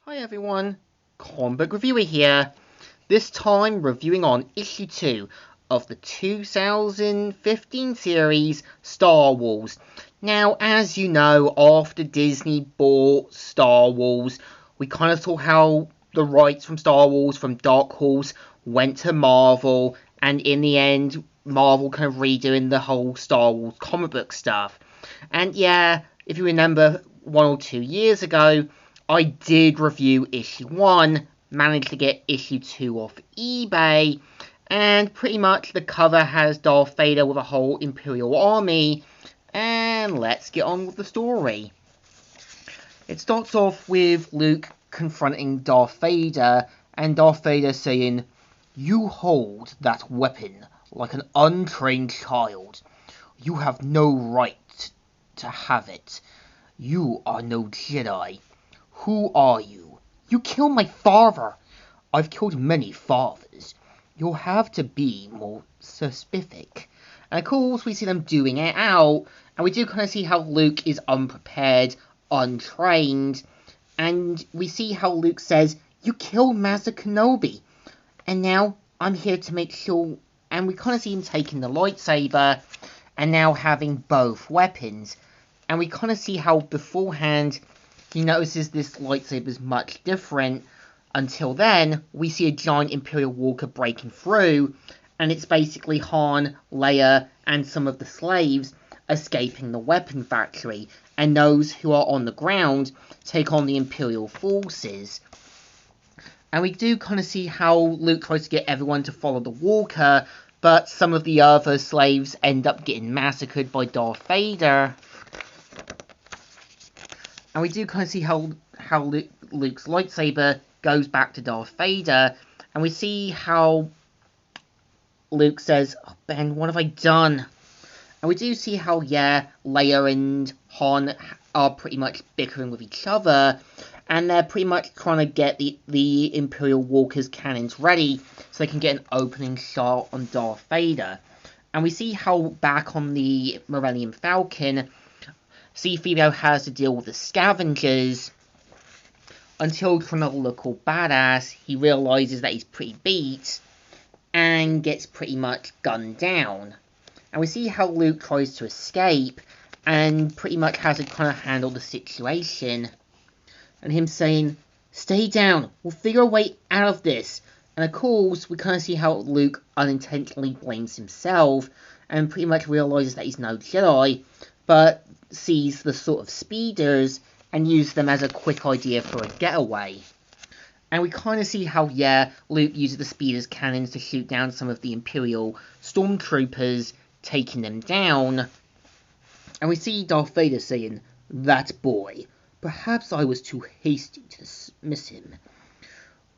Hi everyone, comic book reviewer here. This time reviewing on issue 2 of the 2015 series Star Wars. Now, as you know, after Disney bought Star Wars, we kind of saw how the rights from Star Wars from Dark Horse went to Marvel, and in the end, Marvel kind of redoing the whole Star Wars comic book stuff. And yeah, if you remember 1 or 2 years ago, I did review issue 1, managed to get issue 2 off eBay, and pretty much the cover has Darth Vader with a whole Imperial army, and let's get on with the story. It starts off with Luke confronting Darth Vader, and Darth Vader saying, "You hold that weapon like an untrained child. You have no right to have it. You are no Jedi. Who are you? You killed my father. I've killed many fathers. You'll have to be more specific." And of course, we see them doing it out, and we do kind of see how Luke is unprepared, untrained, and we see how Luke says, "You killed Master Kenobi, and now I'm here to make sure." And we kind of see him taking the lightsaber, and now having both weapons. And we kind of see how beforehand he notices this lightsaber is much different. Until then, we see a giant Imperial walker breaking through, and it's basically Han, Leia, and some of the slaves escaping the weapon factory, and those who are on the ground take on the Imperial forces. And we do kind of see how Luke tries to get everyone to follow the walker, but some of the other slaves end up getting massacred by Darth Vader. And we do kind of see how Luke's lightsaber goes back to Darth Vader. And we see how Luke says, "Oh, Ben, what have I done?" And we do see how, yeah, Leia and Han are pretty much bickering with each other. And they're pretty much trying to get the Imperial Walker's cannons ready so they can get an opening shot on Darth Vader. And we see how back on the Millennium Falcon, C-3PO has to deal with the scavengers until, trying to look all badass, he realizes that he's pretty beat and gets pretty much gunned down. And we see how Luke tries to escape and pretty much has to kind of handle the situation. And him saying, "Stay down, we'll figure a way out of this." And of course, we kind of see how Luke unintentionally blames himself and pretty much realizes that he's no Jedi, but sees the sort of speeders and uses them as a quick idea for a getaway. And we kind of see how, yeah, Luke uses the speeders' cannons to shoot down some of the Imperial stormtroopers, taking them down. And we see Darth Vader saying, "That boy, perhaps I was too hasty to dismiss him.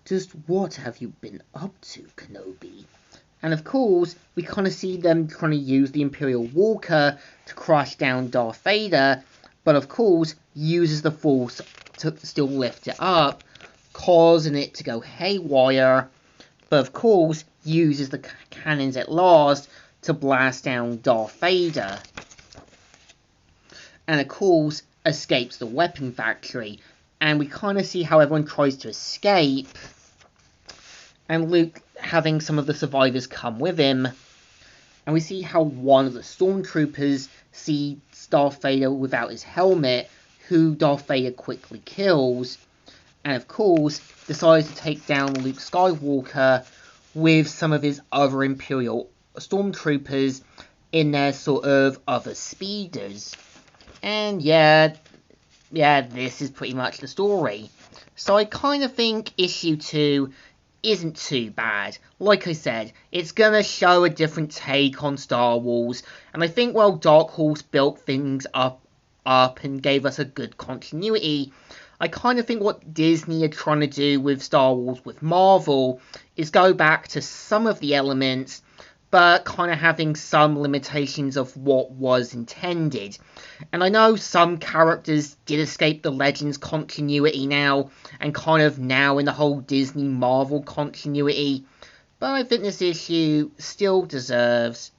Just what have you been up to, Kenobi?" And of course, we kind of see them trying to use the Imperial Walker to crush down Darth Vader, but of course, uses the Force to still lift it up, causing it to go haywire, but of course, uses the cannons at last to blast down Darth Vader. And of course, escapes the weapon factory, and we kind of see how everyone tries to escape, and Luke having some of the survivors come with him. And we see how one of the stormtroopers sees Darth Vader without his helmet, who Darth Vader quickly kills, and of course decides to take down Luke Skywalker with some of his other Imperial stormtroopers in their sort of other speeders. And yeah, this is pretty much the story. So I kind of think issue 2 isn't too bad. Like I said, it's gonna show a different take on Star Wars, and I think while Dark Horse built things up and gave us a good continuity, I kind of think what Disney are trying to do with Star Wars with Marvel is go back to some of the elements, but kind of having some limitations of what was intended. And I know some characters did escape the Legends continuity now, and kind of now in the whole Disney Marvel continuity, but I think this issue still deserves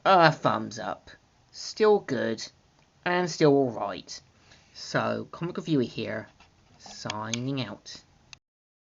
a thumbs up. Still good, and still alright. So, Comic Reviewer here, signing out.